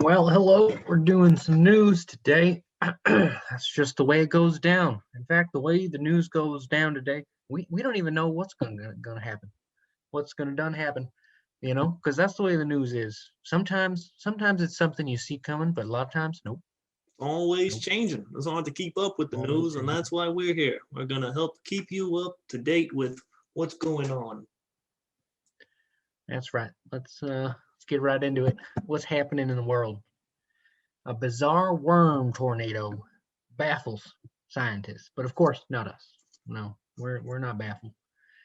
Well, hello. We're doing some news today. That's just the way it goes down. In fact, the way the news goes down today, we don't even know what's gonna happen. What's gonna done happen, because that's the way the news is. Sometimes it's something you see coming, but a lot of times, nope, Always nope, changing. It's hard to keep up with the always news, and changing. that's why we're here. We're going to help keep you up to date with what's going on. That's right. Let's get right into it. What's happening in the world? A bizarre worm tornado baffles scientists, but of course not us. No, we're not baffled.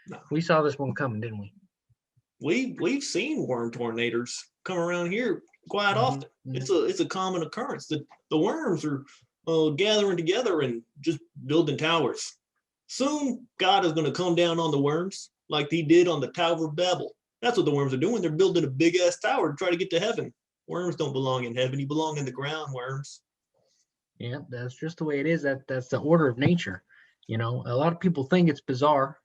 No, We saw this one coming, didn't we? we've seen worm tornadoes come around here quite Mm-hmm. often. Mm-hmm. It's a common occurrence that the worms are gathering together and just building towers. Soon, God is going to come down on the worms like He did on the Tower of Babel. That's what the worms are doing. They're building a big ass tower to try to get to heaven. Worms don't belong in heaven. You belong in the ground, worms. Yeah, that's just the way it is. That's the order of nature. A lot of people think it's bizarre,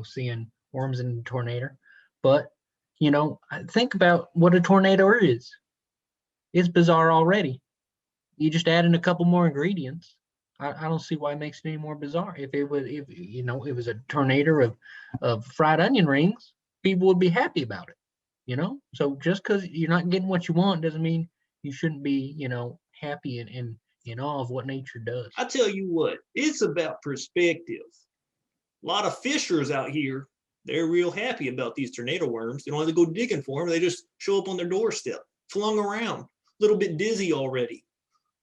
seeing worms in a tornado, but think about what a tornado is. It's bizarre already. You just add in a couple more ingredients. I don't see why it makes it any more bizarre. If it was a tornado of fried onion rings, people would be happy about it. So just because you're not getting what you want doesn't mean you shouldn't be happy and in awe of what nature does. I tell you what, it's about perspective. A lot of fishers out here, they're real happy about these tornado worms. They don't have to go digging for them. They just show up on their doorstep, flung around, a little bit dizzy already.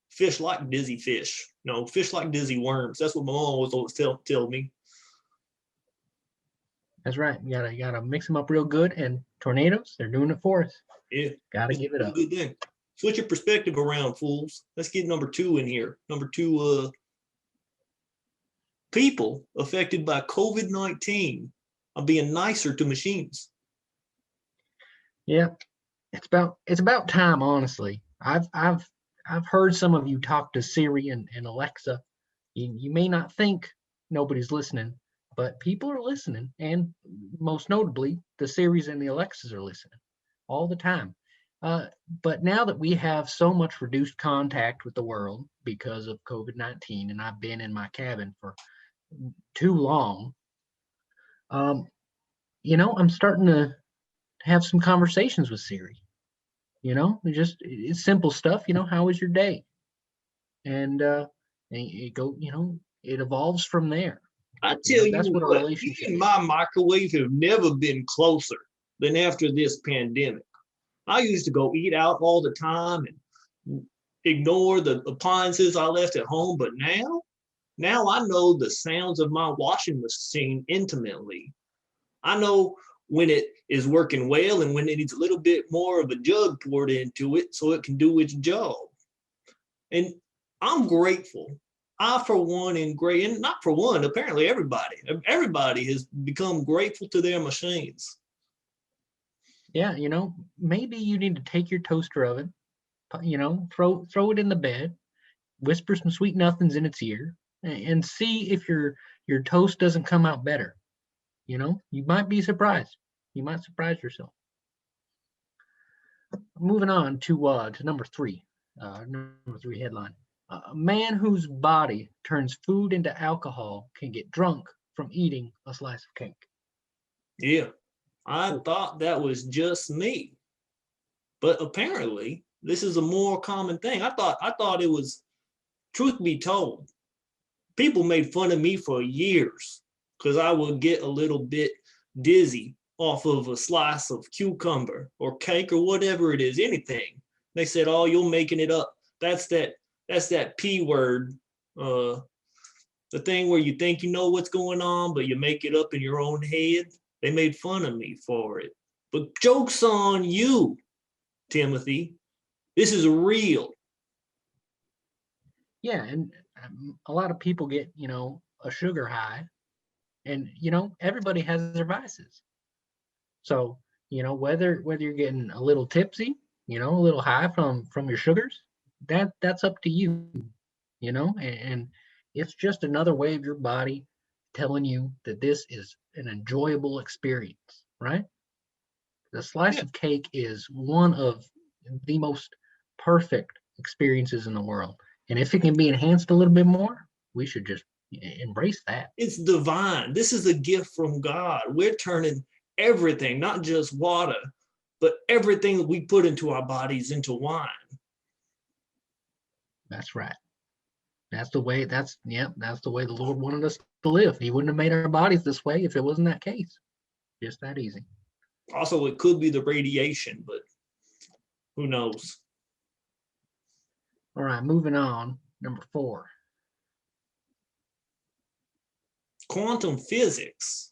Fish like dizzy fish. No, fish like dizzy worms. That's what my mom was always tell me. That's right. You gotta mix them up real good, and tornadoes, they're doing it for us. Yeah, Gotta it's give it a up. good thing. Switch your perspective around, fools. Let's get number two in here. Number two, people affected by COVID-19 are being nicer to machines. Yeah, it's about time, honestly. I've heard some of you talk to Siri and Alexa. You may not think nobody's listening, but people are listening, and most notably, the Siris and the Alexas are listening all the time. Uh, but now that we have so much reduced contact with the world because of COVID-19, and I've been in my cabin for too long, um, I'm starting to have some conversations with Siri. It's simple stuff. How was your day? And it go. It evolves from there. I tell That's you what a what, me relationship and is. my microwave have never been closer than after this pandemic. I used to go eat out all the time and ignore the appliances I left at home, but now I know the sounds of my washing machine intimately. I know when it is working well and when it needs a little bit more of a jug poured into it so it can do its job. And I'm grateful. I, for one, and great, and not for one, apparently everybody has become grateful to their machines. Yeah, maybe you need to take your toaster oven, throw it in the bed, whisper some sweet nothings in its ear, and see if your toast doesn't come out better. You might be surprised. You might surprise yourself. Moving on to number three. Number three headline: a man whose body turns food into alcohol can get drunk from eating a slice of cake. Yeah, I Oh, thought that was just me, but apparently this is a more common thing. I thought it was. Truth be told, people made fun of me for years because I would get a little bit dizzy off of a slice of cucumber or cake or whatever it is, anything. They said, "Oh, you're making it up." That's that. That's that P word. Uh, the thing where you think you know what's going on, but you make it up in your own head. They made fun of me for it. But joke's on you, Timothy. This is real. yeah, and a lot of people get a sugar high, and everybody has their vices. So whether you're getting a little tipsy, a little high from your sugars, that's up to you. And it's just another way of your body telling you that this is an enjoyable experience, right? The slice Yeah, of cake is one of the most perfect experiences in the world. And if it can be enhanced a little bit more, we should just embrace that. It's divine. This is a gift from God. We're turning everything, not just water, but everything that we put into our bodies into wine. That's right. That's the way the way the Lord wanted us to live. He wouldn't have made our bodies this way if it wasn't that case. Just that easy. Also, it could be the radiation, but who knows? All right, moving on. Number 4. Quantum physics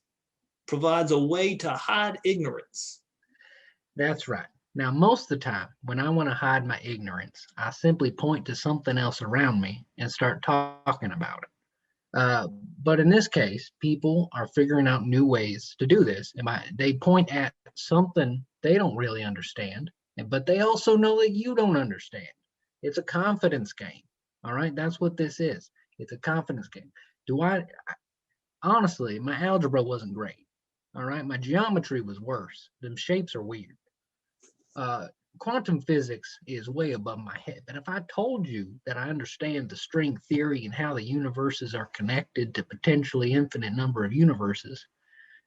provides a way to hide ignorance. That's right. Now, most of the time, when I want to hide my ignorance, I simply point to something else around me and start talking about it. But in this case, people are figuring out new ways to do this. They point at something they don't really understand, but they also know that you don't understand. It's a confidence game. All right, that's what this is. It's a confidence game. Honestly, my algebra wasn't great. All right, my geometry was worse. Them shapes are weird. Quantum physics is way above my head. But if I told you that I understand the string theory and how the universes are connected to potentially infinite number of universes,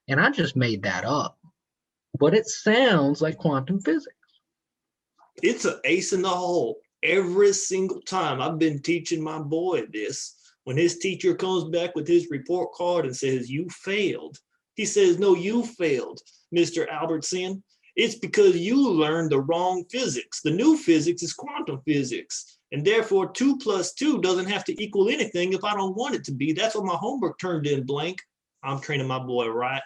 and I just made that up, but it sounds like quantum physics. It's an ace in the hole. Every single time I've been teaching my boy this, when his teacher comes back with his report card and says, "You failed," he says, "No, you failed, Mr. Albertson. It's because you learned the wrong physics. The new physics is quantum physics. And therefore 2 + 2 doesn't have to equal anything if I don't want it to be. That's what my homework turned in blank." I'm training my boy right.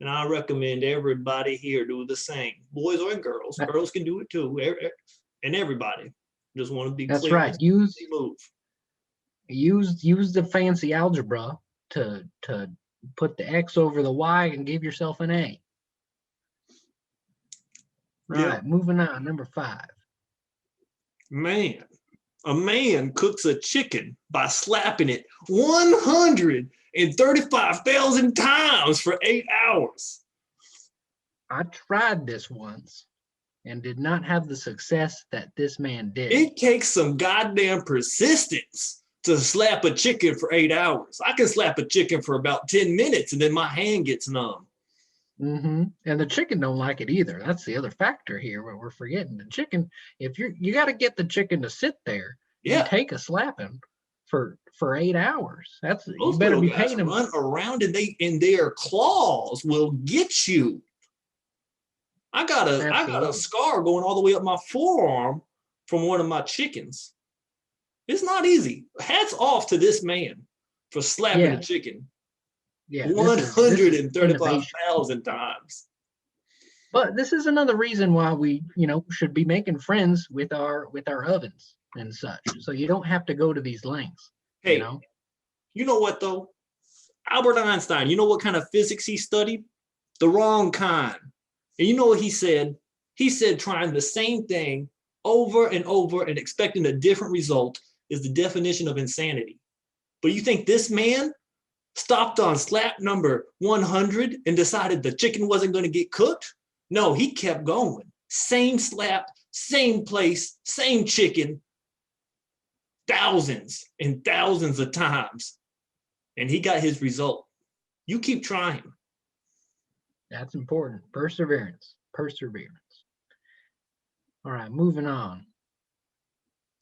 And I recommend everybody here do the same. Boys or girls. Girls can do it too. And everybody. Just want to be That's clear. right. Use the fancy algebra to put the X over the Y and give yourself an A. Right, moving on, number 5. Man, a man cooks a chicken by slapping it 135,000 times for 8 hours. I tried this once and did not have the success that this man did. It takes some goddamn persistence to slap a chicken for 8 hours. I can slap a chicken for about 10 minutes and then my hand gets numb. Mm-hmm. And the chicken don't like it either. That's the other factor here. What we're forgetting, the chicken. If you got to get the chicken to sit there and take a slapping for 8 hours. Those you better be paying them. Run around and their claws will get you. I got a scar going all the way up my forearm from one of my chickens. It's not easy. Hats off to this man for slapping a chicken. Yeah, 135,000 times. But this is another reason why we, should be making friends with our ovens and such. So you don't have to go to these lengths. Hey, you know what though? Albert Einstein, you know what kind of physics he studied? The wrong kind. And you know what he said? He said trying the same thing over and over and expecting a different result is the definition of insanity. But you think this man stopped on slap number 100 and decided the chicken wasn't going to get cooked? No, he kept going. Same slap, same place, same chicken, thousands and thousands of times. And he got his result. You keep trying. That's important. Perseverance. All right, moving on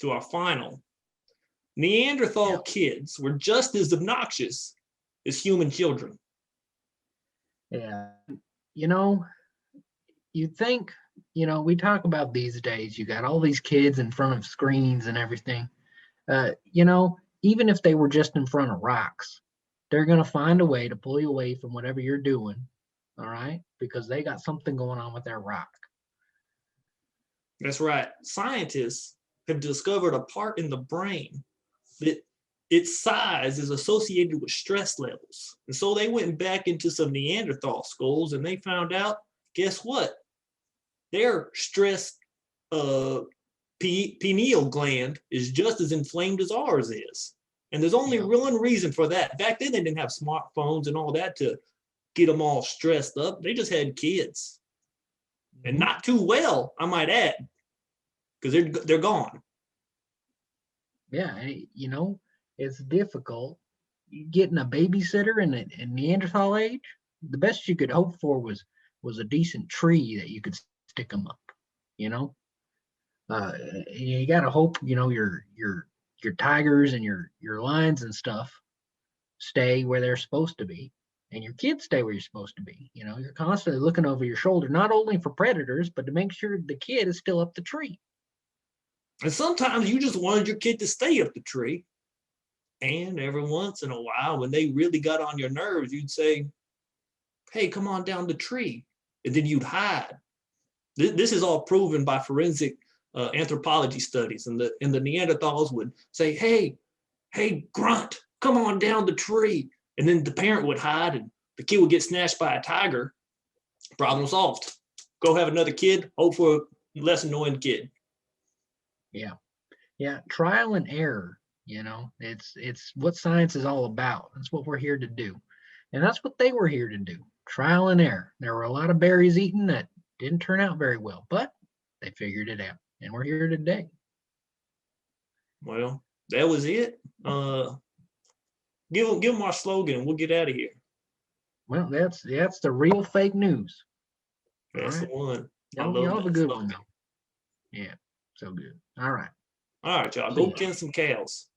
to our final. Neanderthal kids were just as obnoxious as human children. Yeah. You'd think, we talk about these days, you got all these kids in front of screens and everything. Even if they were just in front of rocks, they're going to find a way to pull you away from whatever you're doing. All right. Because they got something going on with their rock. That's right. Scientists have discovered a part in the brain that its size is associated with stress levels. And so they went back into some Neanderthal skulls and they found out, guess what? Their stress pineal gland is just as inflamed as ours is. And there's only one reason for that. Back then, they didn't have smartphones and all that to get them all stressed up. They just had kids. And not too well, I might add. because they're gone. Yeah, it's difficult. Getting a babysitter in Neanderthal age, the best you could hope for was a decent tree that you could stick them up. You know, you got to hope your tigers and your lions and stuff stay where they're supposed to be, and your kids stay where you're supposed to be. You're constantly looking over your shoulder, not only for predators, but to make sure the kid is still up the tree. And sometimes you just wanted your kid to stay up the tree. And every once in a while, when they really got on your nerves, you'd say, hey, come on down the tree. And then you'd hide. This is all proven by forensic anthropology studies. And the Neanderthals would say, hey, grunt, come on down the tree. And then the parent would hide and the kid would get snatched by a tiger. Problem solved. Go have another kid, hope for a less annoying kid. Yeah, trial and error. It's what science is all about. That's what we're here to do, and that's what they were here to do. Trial and error. There were a lot of berries eaten that didn't turn out very well, but they figured it out, and we're here today. Well, that was it. Give them our slogan, and we'll get out of here. Well, that's the real fake news. That's the one. Y'all have a good one, though. Yeah, so good. All right. All right, y'all. Go kill some cows.